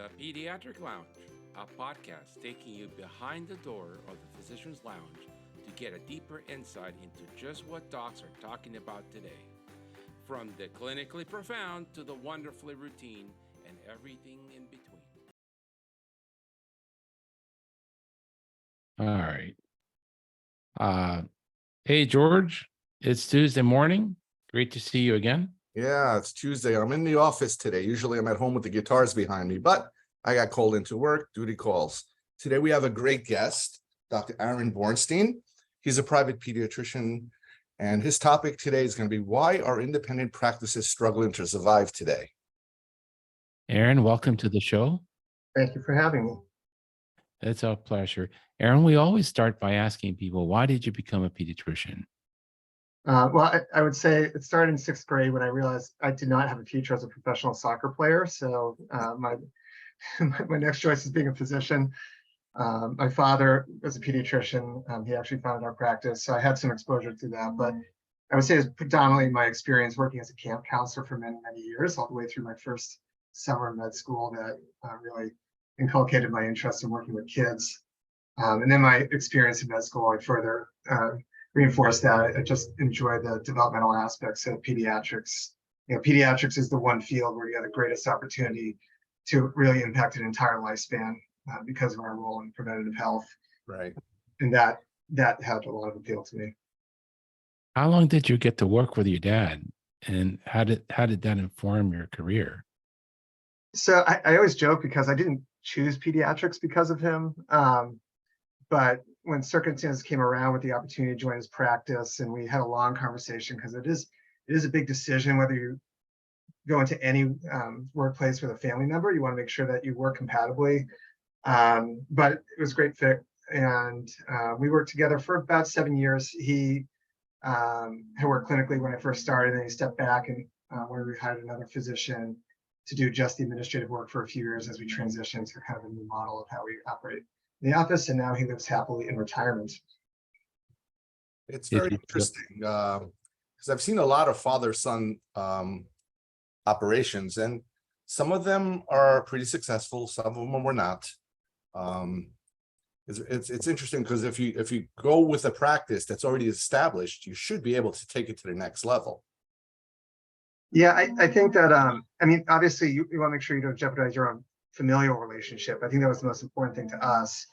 The Pediatric Lounge, a podcast taking you behind the door of the physician's lounge to get a deeper insight into just what docs are talking about today. From the clinically profound to the wonderfully routine and everything in between. All right. Hey, George, it's Tuesday morning. Great to see you again. Yeah, it's Tuesday. I'm in the office today. Usually I'm at home with the guitars behind me, but I got called into work, duty calls. Today we have a great guest, Dr. Aron Bornstein. He's a private pediatrician, and his topic today is going to be why are independent practices struggling to survive today? Aron, welcome to the show. Thank you for having me. It's a pleasure. Aron, we always start by asking people, why did you become a pediatrician? I would say it started in sixth grade when I realized I did not have a future as a professional soccer player. So my next choice is being a physician. My father was a pediatrician. He actually founded our practice, so I had some exposure to that. But I would say it's predominantly my experience working as a camp counselor for many, many years, all the way through my first summer in med school that really inculcated my interest in working with kids. And then my experience in med school, I further reinforced that. I just enjoy the developmental aspects of pediatrics. You know, pediatrics is the one field where you have the greatest opportunity to really impact an entire lifespan because of our role in preventative health. Right. And that had a lot of appeal to me. How long did you get to work with your dad, and how did that inform your career? So I always joke because I didn't choose pediatrics because of him. But when circumstances came around with the opportunity to join his practice, and we had a long conversation because it is a big decision whether you go into any workplace with a family member. You want to make sure that you work compatibly. But it was a great fit, and we worked together for about 7 years. He had worked clinically when I first started, and then he stepped back and when we hired another physician to do just the administrative work for a few years as we transitioned to kind of a new model of how we operate in the office, and now he lives happily in retirement. It's very interesting because I've seen a lot of father-son operations, and some of them are pretty successful. Some of them were not. It's interesting because if you go with a practice that's already established, you should be able to take it to the next level. Yeah, I think that, I mean, obviously you want to make sure you don't jeopardize your own familial relationship. I think that was the most important thing to us.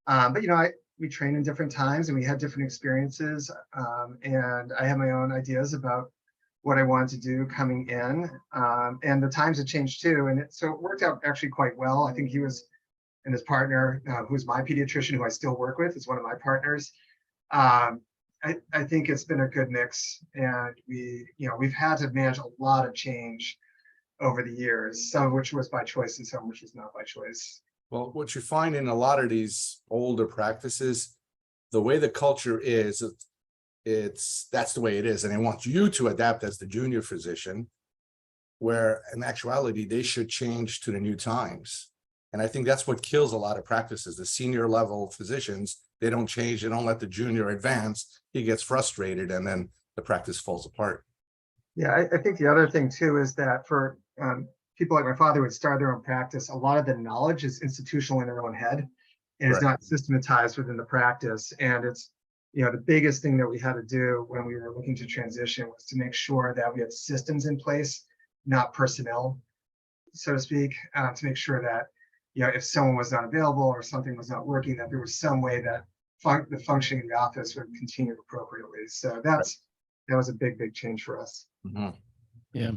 But, you know, we trained in different times and we had different experiences. And I had my own ideas about what I wanted to do coming in. And the times had changed too. And so it worked out actually quite well. I think he was, and his partner, who's my pediatrician, who I still work with, is one of my partners. I think it's been a good mix, and we've had to manage a lot of change over the years, some of which was by choice and some of which was not by choice. Well, what you find in a lot of these older practices, the way the culture is, that's the way it is, and they want you to adapt as the junior physician, where in actuality they should change to the new times. And I think that's what kills a lot of practices. The senior level physicians, they don't change, they don't let the junior advance. He gets frustrated and then the practice falls apart. Yeah, I think the other thing too is that for people like my father who would start their own practice, a lot of the knowledge is institutional in their own head and is not systematized within the practice. And it's, the biggest thing that we had to do when we were looking to transition was to make sure that we had systems in place, not personnel, so to speak, to make sure that, if someone was not available or something was not working, that there was some way that the functioning of the office would continue appropriately. So that was a big, big change for us. Mm-hmm. Yeah.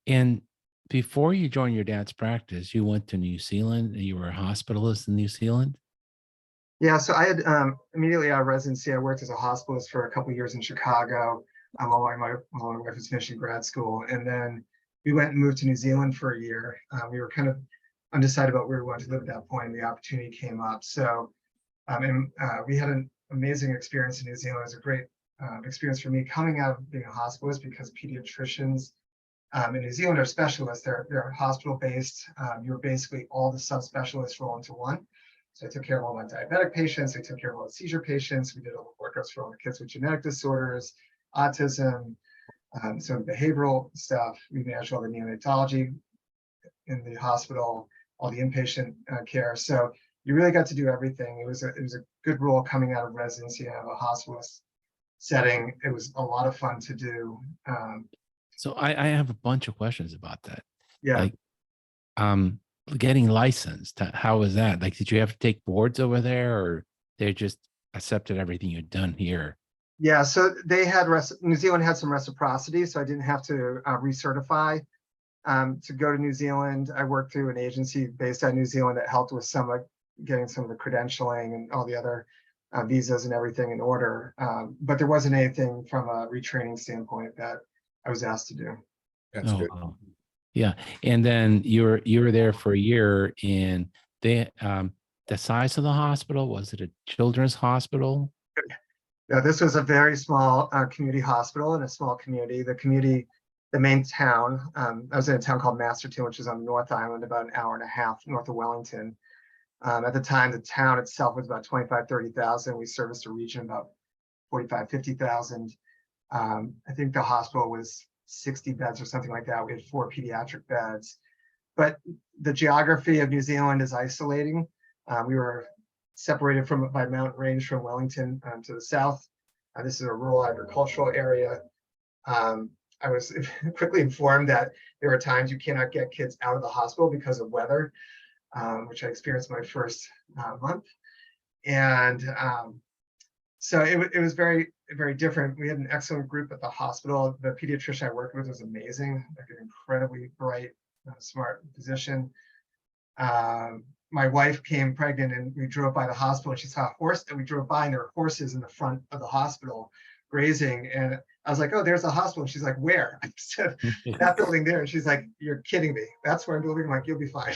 And before you joined your dad's practice, you went to New Zealand and you were a hospitalist in New Zealand? Yeah, so I had immediately out of residency, I worked as a hospitalist for a couple of years in Chicago while my wife was finishing grad school. And then we went and moved to New Zealand for a year. We were kind of undecided about where we wanted to live at that point, and the opportunity came up. So we had an amazing experience in New Zealand. It was a great experience for me coming out of being a hospitalist, because pediatricians in New Zealand are specialists. They're hospital-based. You're basically all the subspecialists roll into one. So I took care of all my diabetic patients. I took care of all the seizure patients. We did all the workups for all the kids with genetic disorders, autism, some behavioral stuff. We managed all the neonatology in the hospital. all the inpatient care. So you really got to do everything. It was a good role coming out of residency out of a hospitalist setting. It was a lot of fun to do. So I have a bunch of questions about that. Yeah. Like, getting licensed, how was that? Like, did you have to take boards over there, or they just accepted everything you'd done here? Yeah, so they had New Zealand had some reciprocity, so I didn't have to recertify to go to New Zealand. I worked through an agency based out of New Zealand that helped with some getting some of the credentialing and all the other visas and everything in order. But there wasn't anything from a retraining standpoint that I was asked to do. That's good. Wow. Yeah, and then you were there for a year, and they the size of the hospital, was it a children's hospital? Yeah, this was a very small community hospital in a small community. The main town, I was in a town called Masterton, which is on the North Island, about an hour and a half north of Wellington. At the time, the town itself was about 25, 30,000. We serviced a region about 45, 50,000. I think the hospital was 60 beds or something like that. We had 4 pediatric beds. But the geography of New Zealand is isolating. We were separated by mountain range from Wellington to the south. This is a rural agricultural area. I was quickly informed that there are times you cannot get kids out of the hospital because of weather, which I experienced my first month. And so it was very, very different. We had an excellent group at the hospital. The pediatrician I worked with was amazing, like an incredibly bright, smart physician. My wife came pregnant and we drove by the hospital and she saw a horse, and we drove by and there were horses in the front of the hospital grazing. And I was like, oh, there's a hospital. And she's like, where? I said, that building there. And she's like, you're kidding me. That's where I'm building. I'm like, you'll be fine.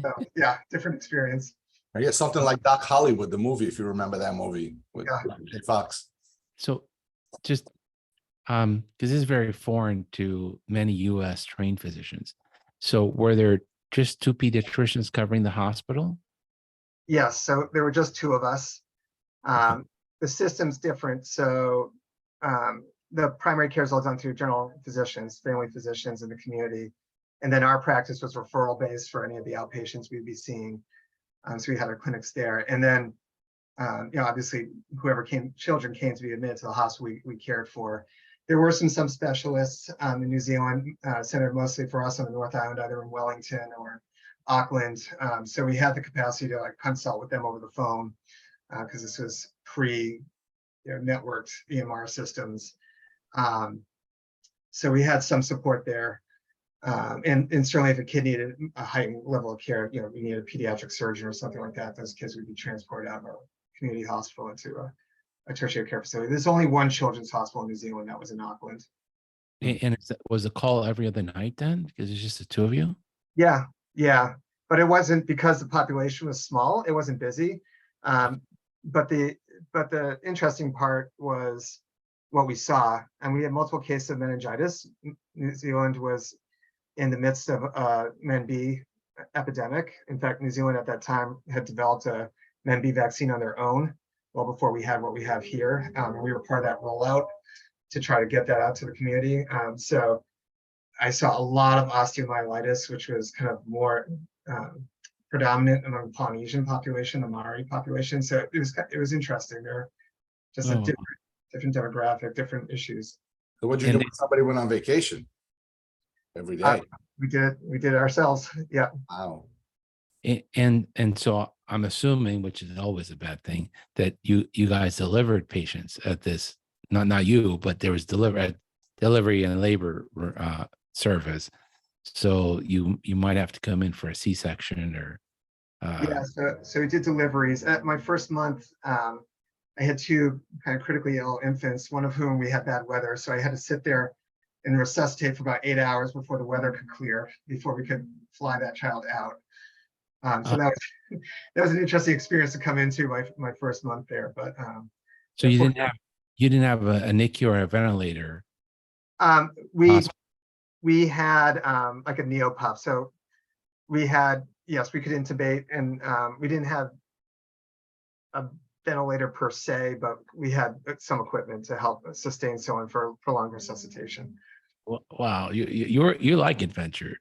So yeah, different experience. I guess something like Doc Hollywood, the movie, if you remember that movie with Fox. So just because this is very foreign to many US trained physicians. So were there just 2 pediatricians covering the hospital? Yes, so there were just 2 of us. The system's different. So the primary care is all done through general physicians, family physicians in the community. And then our practice was referral based for any of the outpatients we'd be seeing. So we had our clinics there. And then, obviously, children came to be admitted to the hospital, we cared for. There were some specialists in New Zealand, centered mostly for us on the North Island, either in Wellington or Auckland. So we had the capacity to consult with them over the phone because this was pre-networked EMR systems. So we had some support there. And certainly if a kid needed a heightened level of care, we needed a pediatric surgeon or something like that, those kids would be transported out of our community hospital into a tertiary care facility. There's only one children's hospital in New Zealand, that was in Auckland. And was the call every other night then? Because it's just the 2 of you? Yeah. But it wasn't, because the population was small, it wasn't busy. But the interesting part was what we saw. And we had multiple cases of meningitis. New Zealand was in the midst of a MenB epidemic. In fact, New Zealand at that time had developed a MenB vaccine on their own, well before we had what we have here. We were part of that rollout to try to get that out to the community. So I saw a lot of osteomyelitis, which was kind of more predominant among the Polynesian population, the Maori population. So it was interesting. They're just a different demographic, different issues. So what'd you do when somebody went on vacation every day? We did it ourselves. Yeah. Wow. And so I'm assuming, which is always a bad thing, that you guys delivered patients at this, not you, but there was delivery and labor service. So you might have to come in for a C-section or. Yeah, so we did deliveries. At my first month, I had 2 kind of critically ill infants, one of whom we had bad weather. So I had to sit there and resuscitate for about 8 hours before the weather could clear, before we could fly that child out. So that was an interesting experience to come into my first month there. But so you didn't have a NICU or a ventilator. We had like a neopup. So we could intubate, and we didn't have a ventilator per se, but we had some equipment to help sustain someone for prolonged resuscitation. Wow, you like adventure.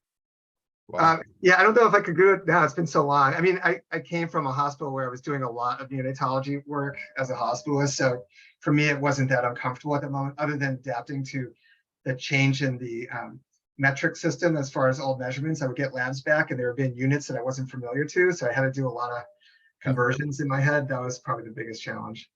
Wow. Yeah, I don't know if I could do it now. It's been so long. I mean, I came from a hospital where I was doing a lot of neonatology work as a hospitalist. So for me, it wasn't that uncomfortable at the moment, other than adapting to the change in the metric system as far as old measurements. I would get labs back and there have been units that I wasn't familiar to. So I had to do a lot of conversions in my head. That was probably the biggest challenge.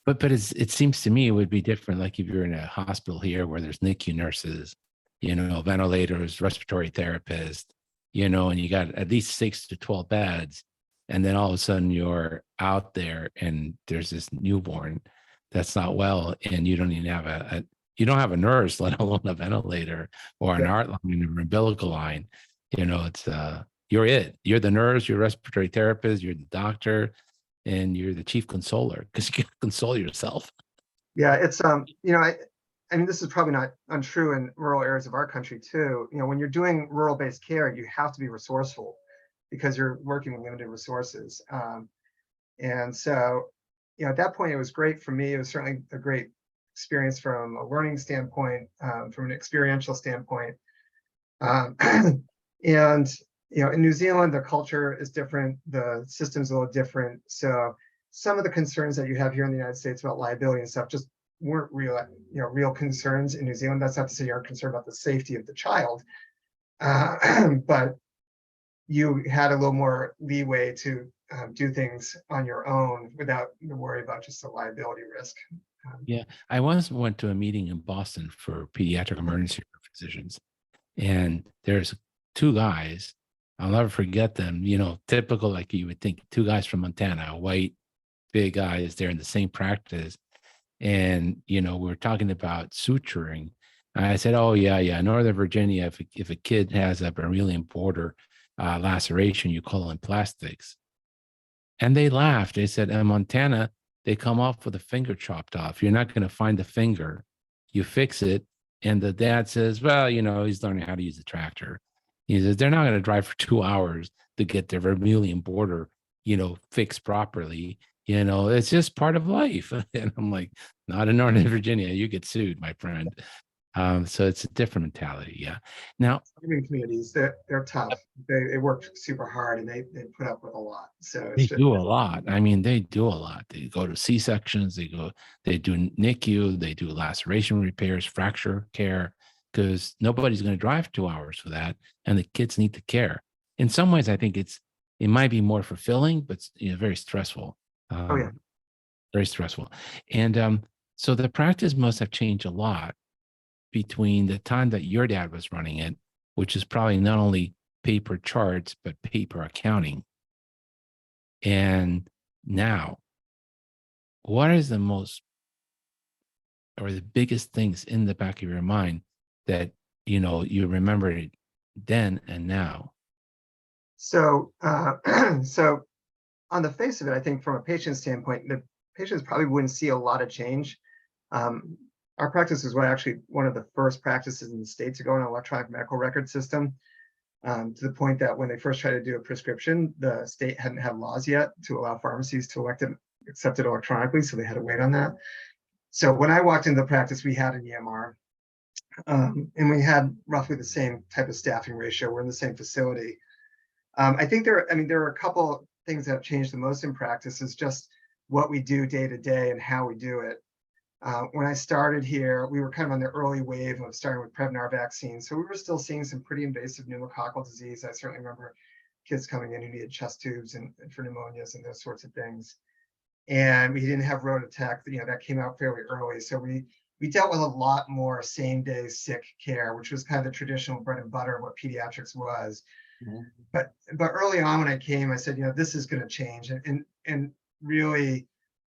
But it seems to me it would be different. Like if you're in a hospital here where there's NICU nurses, ventilators, respiratory therapists, and you got at least 6 to 12 beds, and then all of a sudden you're out there and there's this newborn that's not well, and you don't even have you don't have a nurse, let alone a ventilator or an art line or umbilical line. It's you're the nurse, you're a respiratory therapist, you're the doctor, and you're the chief consoler because you can console yourself. Yeah, it's I mean, this is probably not untrue in rural areas of our country too. When you're doing rural-based care, you have to be resourceful because you're working with limited resources. And so, at that point, it was great for me. It was certainly a great experience from a learning standpoint, from an experiential standpoint. And in New Zealand, the culture is different. The system's a little different. So some of the concerns that you have here in the United States about liability and stuff just weren't real concerns in New Zealand. That's not to say you aren't concerned about the safety of the child, but you had a little more leeway to do things on your own without the worry about just the liability risk. Yeah, I once went to a meeting in Boston for pediatric emergency physicians, and there's 2 guys. I'll never forget them. Typical, like you would think, 2 guys from Montana, white, big guys. They're in the same practice. And, we were talking about suturing. And I said, oh, yeah. Northern Virginia, if a kid has a beryllium border laceration, you call them plastics. And they laughed. They said, in Montana, they come off with a finger chopped off. You're not going to find the finger. You fix it. And the dad says, well, he's learning how to use the tractor. He says, they're not going to drive for 2 hours to get their vermilion border, fixed properly. It's just part of life. And I'm like, not in Northern Virginia. You get sued, my friend. So it's a different mentality. Yeah. Now, Farming communities, they're tough. They work super hard and they put up with a lot. So they do a lot. I mean, they do a lot. They go to C-sections. They do NICU. They do laceration repairs, fracture care, because nobody's going to drive 2 hours for that. And the kids need the care. In some ways, I think it might be more fulfilling, but very stressful. Very stressful. And so the practice must have changed a lot between the time that your dad was running it, which is probably not only paper charts, but paper accounting. And now, what is the most or the biggest things in the back of your mind that, you remember it then and now? So, so on the face of it, I think from a patient standpoint, the patients probably wouldn't see a lot of change. Our practice was actually one of the first practices in the state to go on an electronic medical record system, to the point that when they first tried to do a prescription, the state hadn't had laws yet to allow pharmacies to accept it electronically, so they had to wait on that. So when I walked into the practice, we had an EMR, and we had roughly the same type of staffing ratio. We're in the same facility. I think there are a couple things that have changed the most in practice is just what we do day to day and how we do it. When I started here, we were kind of on the early wave of starting with Prevnar vaccines. So we were still seeing some pretty invasive pneumococcal disease. I certainly remember kids coming in who needed chest tubes and for pneumonias and those sorts of things. And we didn't have Rototec, that came out fairly early. So we dealt with a lot more same day sick care, which was kind of the traditional bread and butter of what pediatrics was. Mm-hmm. But early on when I came, I said, this is going to change. And really,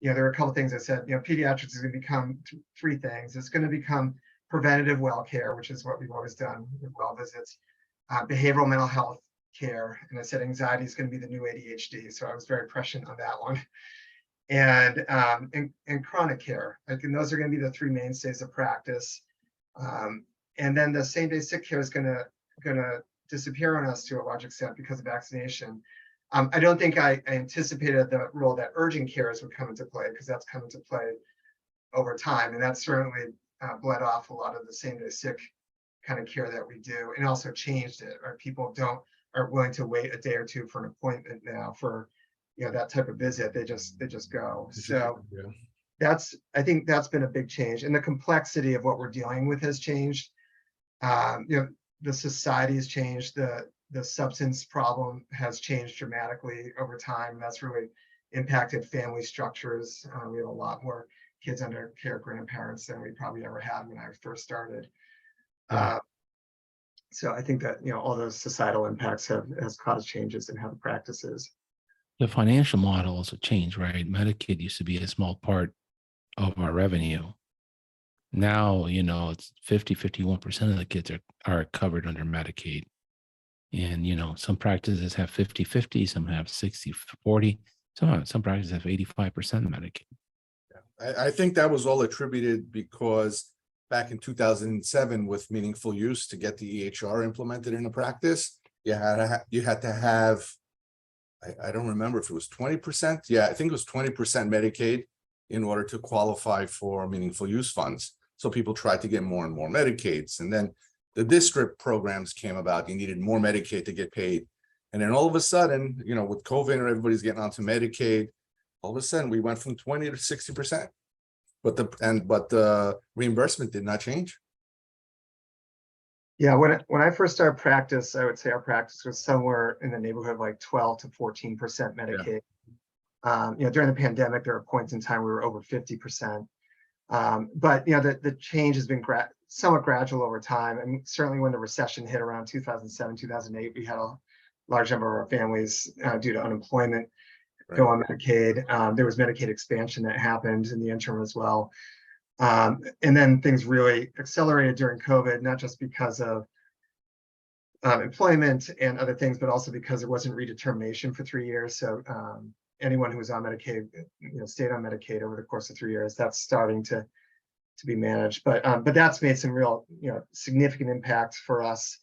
there were a couple of things I said, pediatrics is going to become 3 things. It's going to become preventative well care, which is what we've always done with well visits, behavioral mental health care. And I said anxiety is going to be the new ADHD. So I was very prescient on that one. And chronic care. And those are going to be the 3 mainstays of practice. And then the same day sick care is going to disappear on us to a large extent because of vaccination. I don't think I anticipated the role that urgent cares would come into play, because that's come into play over time. And that certainly bled off a lot of the same day sick kind of care that we do, and also changed it. Right? People don't aren't willing to wait a day or two for an appointment now for, that type of visit. They just go. So Yeah. I think that's been a big change, and the complexity of what we're dealing with has changed. The society has changed. The substance problem has changed dramatically over time. That's really impacted family structures. We have a lot more kids under care grandparents than we probably ever had when I first started. Yeah. So I think that, all those societal impacts has caused changes in how the practice is. The financial model also changed, right? Medicaid used to be a small part of our revenue. Now, it's 51% of the kids are covered under Medicaid. And, some practices have 50-50, some have 60-40, some practices have 85% Medicaid. I think that was all attributed because back in 2007, with meaningful use to get the EHR implemented in the practice, you had to have, I don't remember if it was 20%. Yeah, I think it was 20% Medicaid in order to qualify for meaningful use funds. So people tried to get more and more Medicaids. And then the district programs came about. You needed more Medicaid to get paid. And then all of a sudden, with COVID and everybody's getting onto Medicaid, all of a sudden we went from 20 to 60%. But the reimbursement did not change. Yeah, when I first started practice, I would say our practice was somewhere in the neighborhood of like 12 to 14% Medicaid. Yeah. During the pandemic, there were points in time we were over 50%. But the change has been somewhat gradual over time. I mean, certainly when the recession hit around 2007, 2008, we had a large number of our families due to unemployment go on Medicaid. There was Medicaid expansion that happened in the interim as well. And then things really accelerated during COVID, not just because of employment and other things, but also because there wasn't redetermination for 3 years. So anyone who was on Medicaid, stayed on Medicaid over the course of 3 years. That's starting to be managed, but that's made some real, significant impacts for us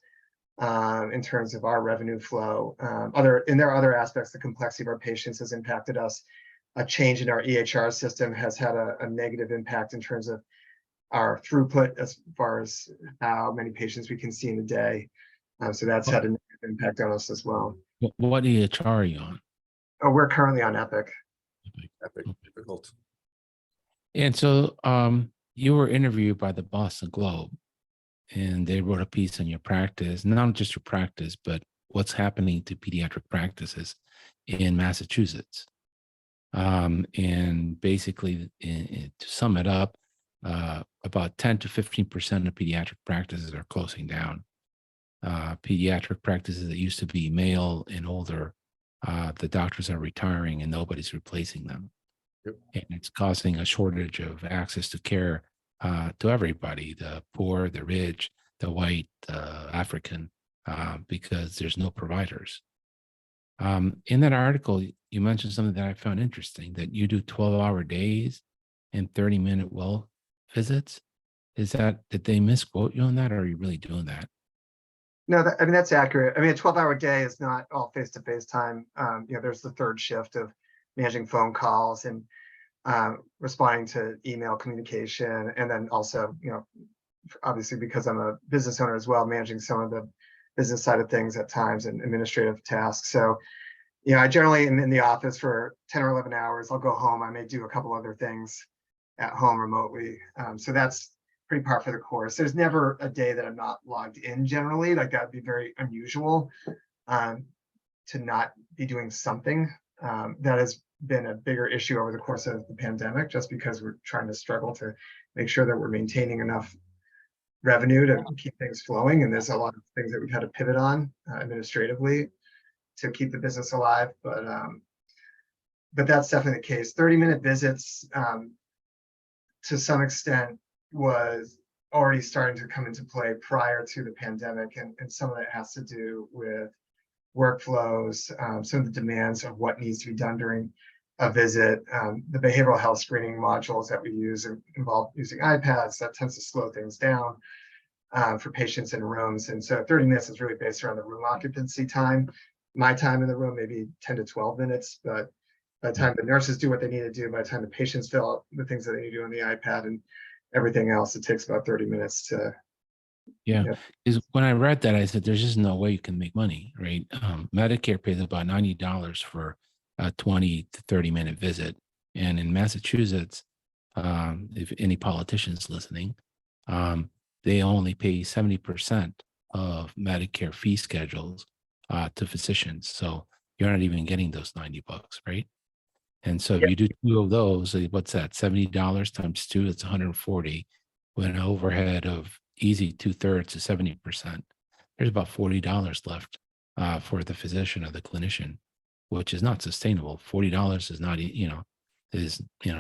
in terms of our revenue flow. There are other aspects. The complexity of our patients has impacted us. A change in our EHR system has had a negative impact in terms of our throughput as far as how many patients we can see in a day. So that's had a negative impact on us as well. What EHR are you on? Oh, we're currently on Epic. Epic, difficult. And so you were interviewed by the Boston Globe, and they wrote a piece on your practice, not just your practice, but what's happening to pediatric practices in Massachusetts. And basically, to sum it up, about 10 to 15% of pediatric practices are closing down. Pediatric practices that used to be male and older, the doctors are retiring and nobody's replacing them. Yep. And it's causing a shortage of access to care to everybody, the poor, the rich, the white, the African, because there's no providers. In that article, you mentioned something that I found interesting, that you do 12-hour days and 30-minute well visits. Did they misquote you on that, or are you really doing that? No, that's accurate. I mean, a 12-hour day is not all face-to-face time. There's the third shift of managing phone calls and responding to email communication. And then also, obviously because I'm a business owner as well, managing some of the business side of things at times and administrative tasks. So, I generally am in the office for 10 or 11 hours. I'll go home. I may do a couple other things at home remotely. So that's pretty par for the course. There's never a day that I'm not logged in generally. Like that would be very unusual to not be doing something. That has been a bigger issue over the course of the pandemic, just because we're trying to struggle to make sure that we're maintaining enough revenue to keep things flowing. And there's a lot of things that we've had to pivot on administratively to keep the business alive. But that's definitely the case. 30-minute visits to some extent was already starting to come into play prior to the pandemic. And some of that has to do with workflows, some of the demands of what needs to be done during a visit. The behavioral health screening modules that we use involve using iPads. That tends to slow things down for patients in rooms. And so 30 minutes is really based around the room occupancy time. My time in the room, maybe 10 to 12 minutes, but by the time the nurses do what they need to do, by the time the patients fill out the things that they need to do on the iPad and everything else, it takes about 30 minutes to Yeah, Yeah. is when I read that, I said, "There's just no way you can make money, right?" Medicare pays about $90 for a 20 to 30-minute visit, and in Massachusetts, if any politicians listening, um, they only pay 70% of Medicare fee schedules to physicians. So you're not even getting those $90, right? And so if Yeah. you do two of those, what's that? $70 times two, it's 140 with an overhead of easy 2/3 to 70%. There's about $40 left for the physician or the clinician, which is not sustainable. $40 is not,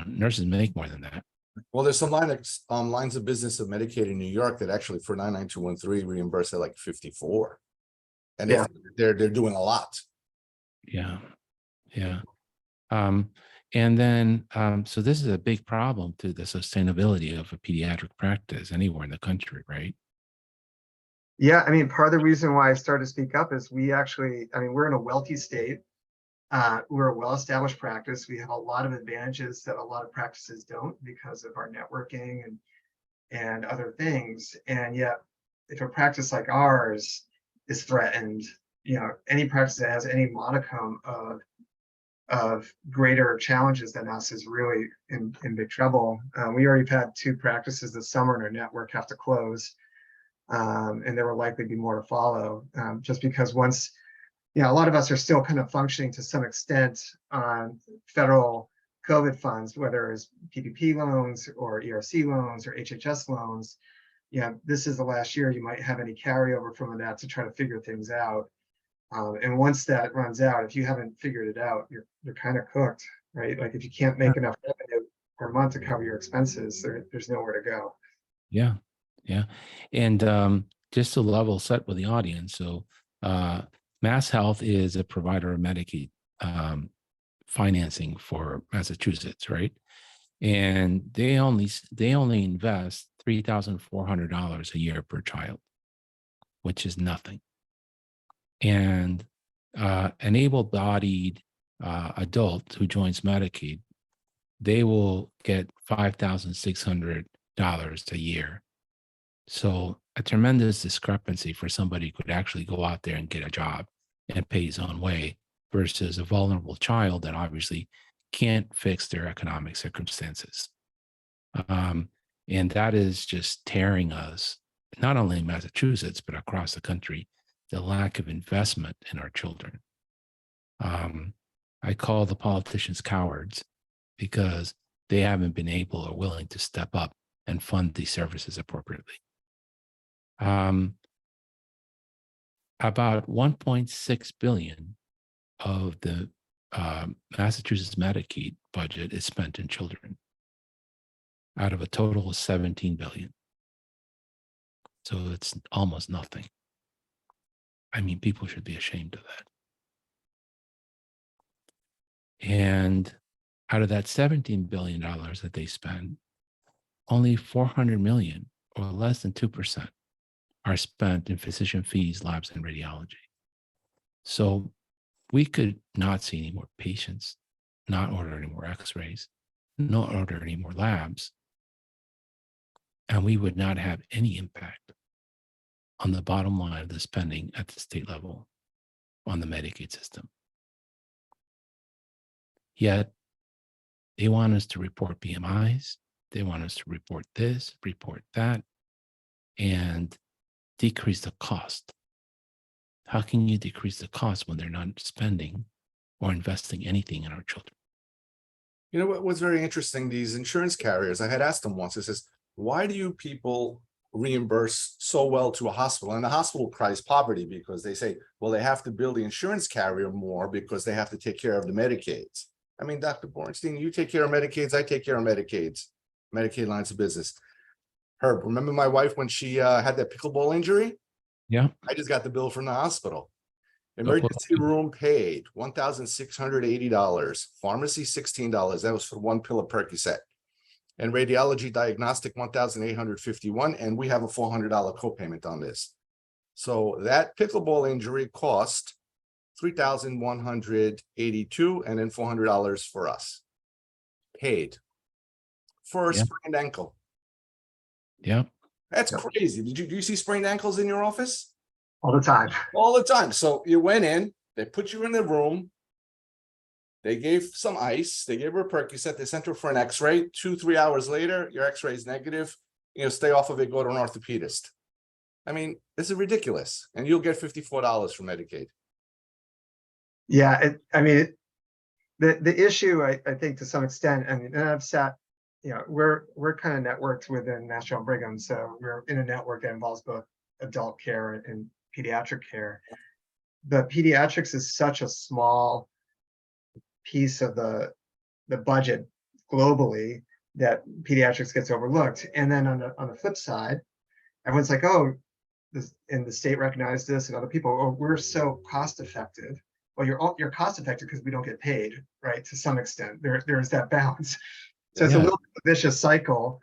nurses make more than that. Well, there's some lines of business of Medicaid in New York that actually for 99213 reimburse at like 54. And Yeah. they're doing a lot. Yeah. Yeah. And then, so this is a big problem to the sustainability of a pediatric practice anywhere in the country, right? Yeah, I mean, part of the reason why I started to speak up is we actually, I mean, we're in a wealthy state. We're a well-established practice. We have a lot of advantages that a lot of practices don't because of our networking and other things. And yet, if a practice like ours is threatened, any practice that has any modicum of greater challenges than us is really in big trouble. We already had 2 practices this summer in our network have to close. And there will likely be more to follow, just because once, a lot of us are still kind of functioning to some extent on federal COVID funds, whether it's PPP loans or ERC loans or HHS loans. This is the last year you might have any carryover from that to try to figure things out. And once that runs out, if you haven't figured it out, you're kind of cooked, right? Like if you can't make enough revenue per month to cover your expenses, there's nowhere to go. Yeah. Yeah. And just to level set with the audience. So Mass Health is a provider of Medicaid financing for Massachusetts, right? And they only invest $3,400 a year per child, which is nothing. And an able-bodied adult who joins Medicaid, they will get $5,600 a year. So a tremendous discrepancy for somebody who could actually go out there and get a job and pay his own way versus a vulnerable child that obviously can't fix their economic circumstances. And that is just tearing us, not only in Massachusetts, but across the country, the lack of investment in our children. I call the politicians cowards because they haven't been able or willing to step up and fund these services appropriately. About 1.6 billion of the Massachusetts Medicaid budget is spent in children out of a total of 17 billion. So it's almost nothing. I mean, people should be ashamed of that. And out of that $17 billion that they spend, only 400 million or less than 2% are spent in physician fees, labs, and radiology. So we could not see any more patients, not order any more x-rays, not order any more labs, and we would not have any impact on the bottom line of the spending at the state level on the Medicaid system. Yet they want us to report BMIs, they want us to report this, report that, and decrease the cost. How can you decrease the cost when they're not spending or investing anything in our children? You know what was very interesting? These insurance carriers, I had asked them once, I says, why do you people reimburse so well to a hospital? And the hospital cries poverty because they say, well, they have to bill the insurance carrier more because they have to take care of the Medicaids. I mean, Dr. Bornstein, you take care of Medicaids, I take care of Medicaids, Medicaid lines of business. Herb, remember my wife when she had that pickleball injury? Yeah. I just got the bill from the hospital. Emergency room paid $1,680. Pharmacy $16. That was for 1 pill of Percocet. And radiology diagnostic $1,851. And we have a $400 copayment on this. So that pickleball injury cost $3,182 and then $400 for us. Paid for a sprained ankle. Yeah. That's Yep. crazy. Do you see sprained ankles in your office? All the time. All the time. So you went in, they put you in the room, they gave some ice, they gave her a Percocet, they sent her for an x-ray. 2-3 hours later, your x-ray is negative. Stay off of it, go to an orthopedist. I mean, this is ridiculous. And you'll get $54 from Medicaid. Yeah, the issue, I think to some extent, and I've sat, we're kind of networked within National Brigham, so we're in a network that involves both adult care and pediatric care. But pediatrics is such a small piece of the budget globally that pediatrics gets overlooked. And then on the flip side, everyone's like, oh, and the state recognized this, and other people, oh, we're so cost effective. Well, you're cost effective because we don't get paid, right? To some extent, there's that balance. So it's a little vicious cycle.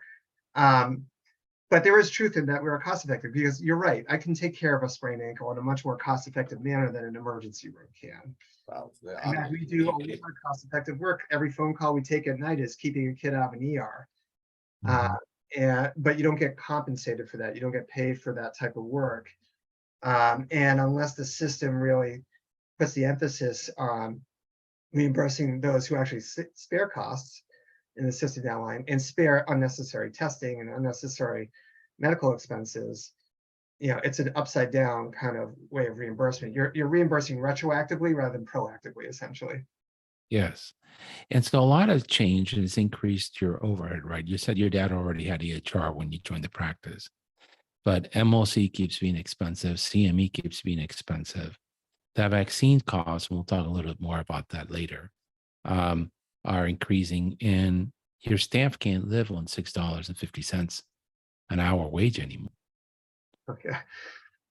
But there is truth in that we're cost effective, because you're right. I can take care of a sprained ankle in a much more cost effective manner than an emergency room can. Wow. And we do all this cost effective work. Every phone call we take at night is keeping a kid out of an ER. But you don't get compensated for that. You don't get paid for that type of work. And unless the system really puts the emphasis on reimbursing those who actually spare costs in the system downline and spare unnecessary testing and unnecessary medical expenses, it's an upside down kind of way of reimbursement. You're reimbursing retroactively rather than proactively, essentially. Yes. And so a lot of change has increased your overhead, right? You said your dad already had EHR when you joined the practice, but MOC keeps being expensive. CME keeps being expensive. The vaccine costs, and we'll talk a little bit more about that later, are increasing, and your staff can't live on $6.50 an hour wage anymore. Okay.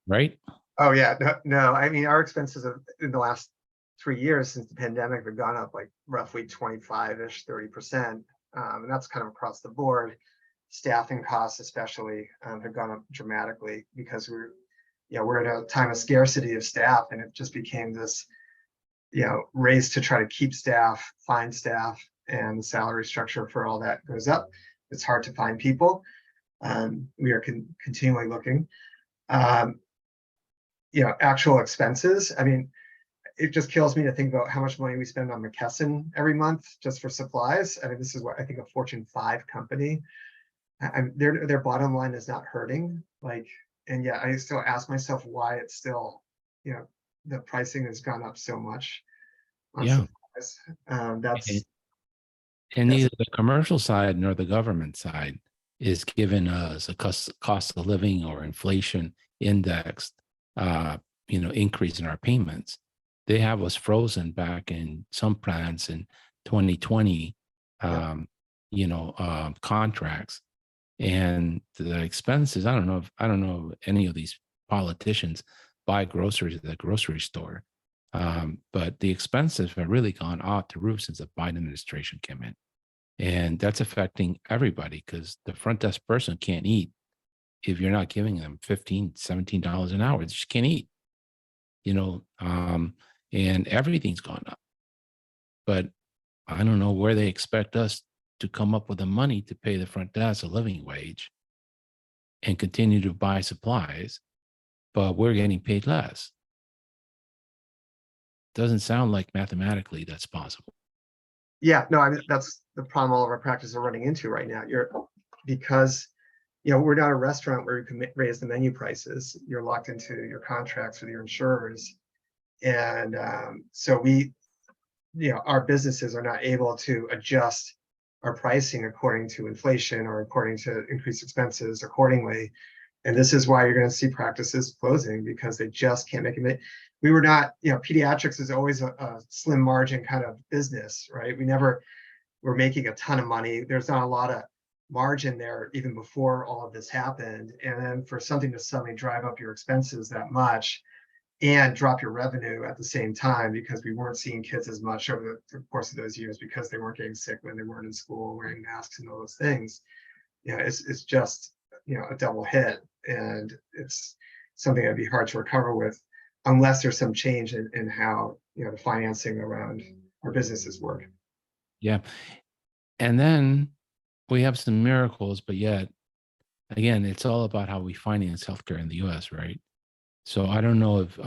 Right? Oh yeah, no. I mean, our expenses in the last 3 years since the pandemic have gone up like roughly 25-ish, 30%. And that's kind of across the board. Staffing costs especially have gone up dramatically because we're in a time of scarcity of staff, and it just became this, race to try to keep staff, find staff, and the salary structure for all that goes up. It's hard to find people. We are continually looking. Actual expenses. I mean, it just kills me to think about how much money we spend on McKesson every month just for supplies. I mean, this is what I think a Fortune 5 company. Their bottom line is not hurting. And yet I still ask myself why it's still, the pricing has gone up so much on supplies. And neither the commercial side nor the government side is giving us a cost of living or inflation indexed, increase in our payments. They have us frozen back in some plans in 2020, contracts. And the expenses, I don't know if any of these politicians buy groceries at the grocery store, but the expenses have really gone off the roof since the Biden administration came in. And that's affecting everybody, because the front desk person can't eat if you're not giving them $15, $17 an hour. They just can't eat, and everything's gone up. But I don't know where they expect us to come up with the money to pay the front desk a living wage and continue to buy supplies, but we're getting paid less. Doesn't sound like mathematically that's possible. Yeah, no, I mean, that's the problem all of our practices are running into right now. Because we're not a restaurant where you can raise the menu prices. You're locked into your contracts with your insurers. And so our businesses are not able to adjust our pricing according to inflation or according to increased expenses accordingly. And this is why you're going to see practices closing, because they just can't make it. We were not, pediatrics is always a slim margin kind of business, right? We never were making a ton of money. There's not a lot of margin there even before all of this happened. And then for something to suddenly drive up your expenses that much and drop your revenue at the same time, because we weren't seeing kids as much over the course of those years because they weren't getting sick when they weren't in school, wearing masks and all those things. It's just, a double hit, and it's something that'd be hard to recover with unless there's some change in how, the financing around our businesses work. Yeah. And then we have some miracles, but yet again, it's all about how we finance healthcare in the US, right? So I don't know if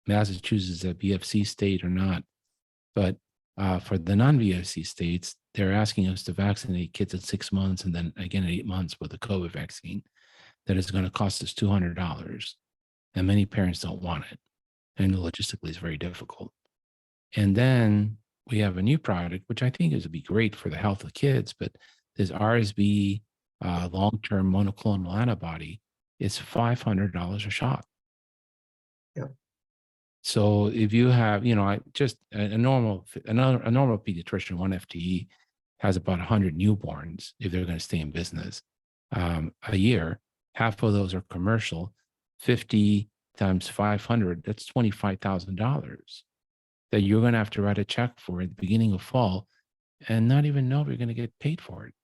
Massachusetts is a VFC state or not, but for the non-VFC states, they're asking us to vaccinate kids at 6 months and then again at 8 months with the COVID vaccine. That is going to cost us $200, and many parents don't want it, and logistically it's very difficult. And then we have a new product, which I think is would be great for the health of kids, but this RSV long-term monoclonal antibody is $500 a shot. Yeah. So if you have, I just a normal pediatrician, one FTE, has about 100 newborns if they're going to stay in business a year. Half of those are commercial. 50 times 500, that's $25,000 that you're going to have to write a check for at the beginning of fall and not even know if you're going to get paid for it.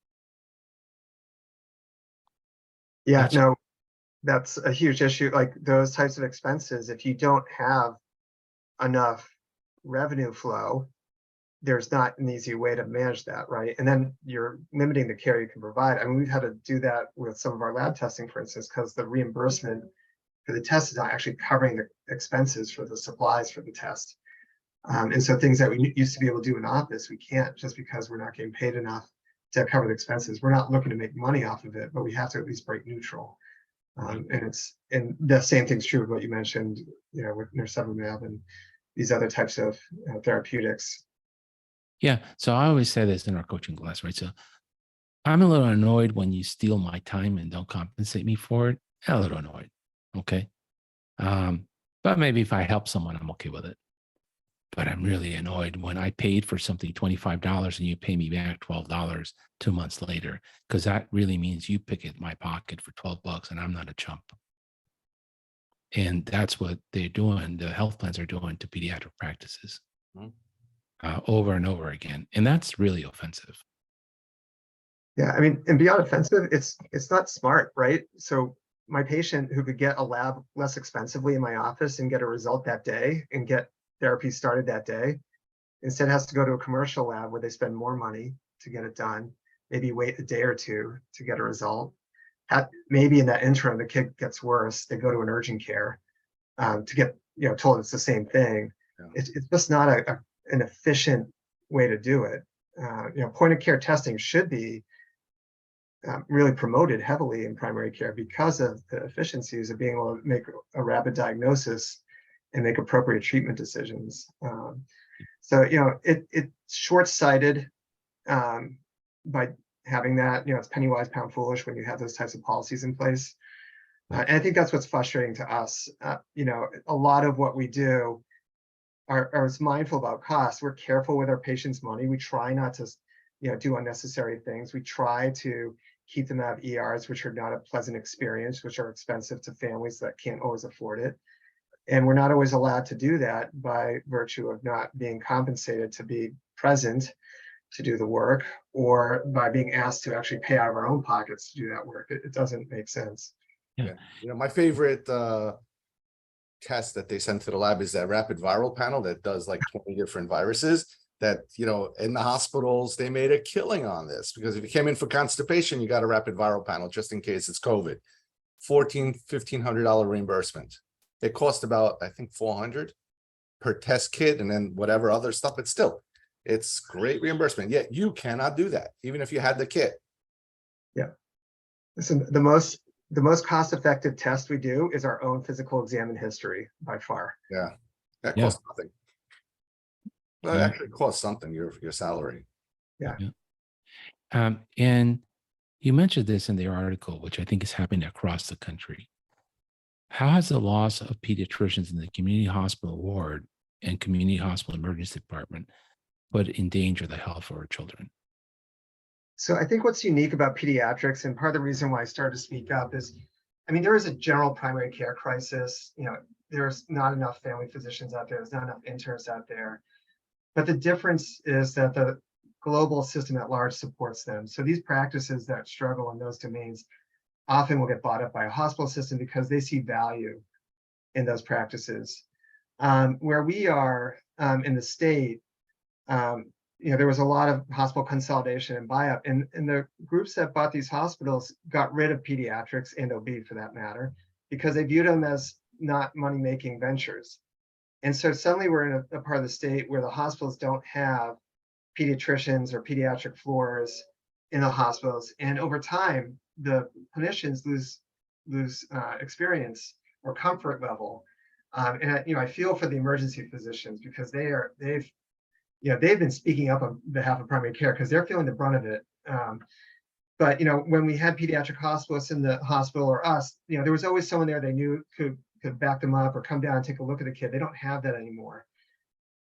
Yeah, That's- no, that's a huge issue. Like those types of expenses, if you don't have enough revenue flow, there's not an easy way to manage that, right? And then you're limiting the care you can provide. I mean, we've had to do that with some of our lab testing, for instance, because the reimbursement for the test is not actually covering the expenses for the supplies for the test. And so things that we used to be able to do in office, we can't just because we're not getting paid enough to cover the expenses. We're not looking to make money off of it, but we have to at least break neutral. And the same thing's true with what you mentioned, with nirsevimab and these other types of therapeutics. Yeah. So I always say this in our coaching class, right? So I'm a little annoyed when you steal my time and don't compensate me for it. I'm a little annoyed. Okay. But maybe if I help someone, I'm okay with it. But I'm really annoyed when I paid for something $25 and you pay me back $12 2 months later, because that really means you pick at my pocket for $12 and I'm not a chump. And that's what they're doing. The health plans are doing to pediatric practices over and over again. And that's really offensive. Yeah, I mean, and beyond offensive, it's not smart, right? So my patient who could get a lab less expensively in my office and get a result that day and get therapy started that day, instead has to go to a commercial lab where they spend more money to get it done, maybe wait a day or two to get a result. Maybe in that interim, the kid gets worse, they go to an urgent care to get told it's the same thing. Yeah. It's just not an efficient way to do it. Point of care testing should be really promoted heavily in primary care because of the efficiencies of being able to make a rapid diagnosis and make appropriate treatment decisions. So it's short-sighted by having that. It's penny wise, pound foolish when you have those types of policies in place. And I think that's what's frustrating to us. A lot of what we do are mindful about costs. We're careful with our patients' money. We try not to do unnecessary things. We try to keep them out of ERs, which are not a pleasant experience, which are expensive to families that can't always afford it. And we're not always allowed to do that by virtue of not being compensated to be present to do the work, or by being asked to actually pay out of our own pockets to do that work. It doesn't make sense. Yeah. My favorite test that they send to the lab is that rapid viral panel that does like 20 different viruses that, in the hospitals, they made a killing on this, because if you came in for constipation, you got a rapid viral panel just in case it's COVID. $1,500 reimbursement. It cost about, I think, $400 per test kit, and then whatever other stuff, but still, it's great reimbursement. Yet you cannot do that, even if you had the kit. Yeah. Listen, the most cost-effective test we do is our own physical exam and history by far. Yeah. That costs nothing. Well, it actually costs something, your salary. Yeah. And you mentioned this in the article, which I think is happening across the country. How has the loss of pediatricians in the community hospital ward and community hospital emergency department put in danger the health of our children? So I think what's unique about pediatrics, and part of the reason why I started to speak up is, there is a general primary care crisis. There's not enough family physicians out there. There's not enough internists out there. But the difference is that the global system at large supports them. So these practices that struggle in those domains often will get bought up by a hospital system because they see value in those practices. Where we are in the state, there was a lot of hospital consolidation and buyout, and the groups that bought these hospitals got rid of pediatrics and OB for that matter, because they viewed them as not money-making ventures. And so suddenly we're in a part of the state where the hospitals don't have pediatricians or pediatric floors in the hospitals. And over time, the clinicians lose experience or comfort level. And I feel for the emergency physicians, because they've been speaking up on behalf of primary care because they're feeling the brunt of it. But when we had pediatric hospitalists in the hospital, or us, there was always someone there they knew could back them up or come down and take a look at the kid. They don't have that anymore.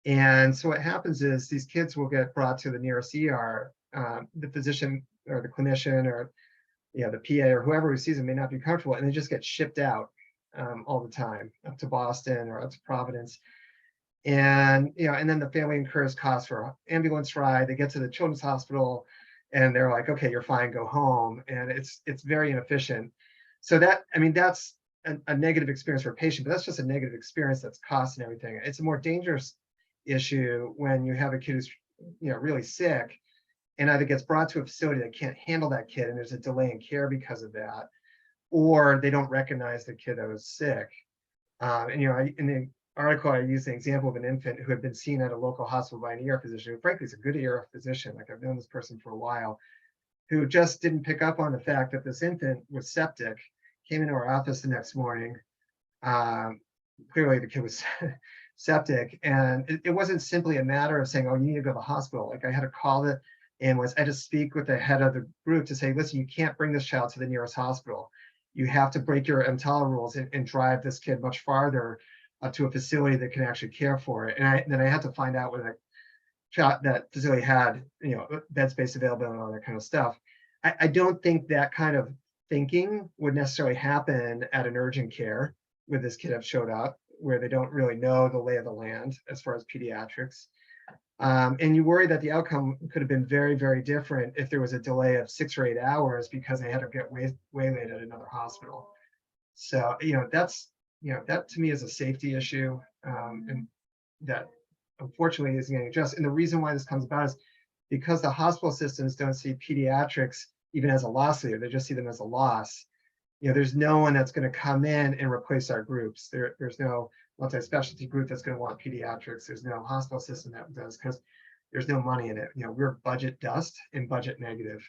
And so what happens is these kids will get brought to the nearest ER. The physician or the clinician or the PA or whoever who sees them may not be comfortable, and they just get shipped out all the time up to Boston or up to Providence. And and then the family incurs costs for ambulance ride. They get to the children's hospital and they're like, okay, you're fine, go home. And it's very inefficient. So that's a negative experience for a patient, but that's just a negative experience that's cost and everything. It's a more dangerous issue when you have a kid who's really sick and either gets brought to a facility that can't handle that kid and there's a delay in care because of that, or they don't recognize the kid that was sick. In the article, I used the example of an infant who had been seen at a local hospital by an ER physician, who frankly is a good ER physician. Like, I've known this person for a while, who just didn't pick up on the fact that this infant was septic, came into our office the next morning. Clearly the kid was septic, and it wasn't simply a matter of saying, oh, you need to go to the hospital. Like, I had to call it and I had to speak with the head of the group to say, listen, you can't bring this child to the nearest hospital. You have to break your EMTALA rules and drive this kid much farther to a facility that can actually care for it. And then I had to find out whether that facility had, bed space available and all that kind of stuff. I don't think that kind of thinking would necessarily happen at an urgent care where this kid have showed up, where they don't really know the lay of the land as far as pediatrics. And you worry that the outcome could have been very, very different if there was a delay of 6 or 8 hours because they had to get waylaid at another hospital. So, that to me is a safety issue, and that unfortunately isn't getting addressed. And the reason why this comes about is because the hospital systems don't see pediatrics even as a loss leader, they just see them as a loss. There's no one that's going to come in and replace our groups. There's no multi-specialty group that's going to want pediatrics. There's no hospital system that does, because there's no money in it. We're budget dust and budget negative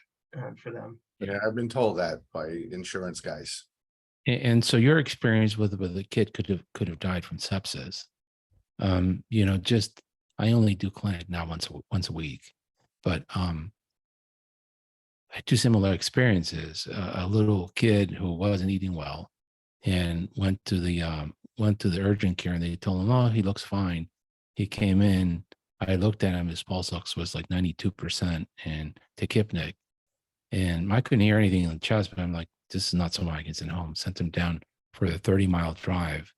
for them. Yeah, I've been told that by insurance guys. And so your experience with a kid could have died from sepsis. I only do clinic now once a week, but I had 2 similar experiences. A little kid who wasn't eating well and went to the urgent care, and they told him, oh, he looks fine. He came in, I looked at him, his pulse ox was like 92% and tachypnic. And I couldn't hear anything in the chest, but I'm like, this is not someone I can send home. Sent him down for a 30-mile drive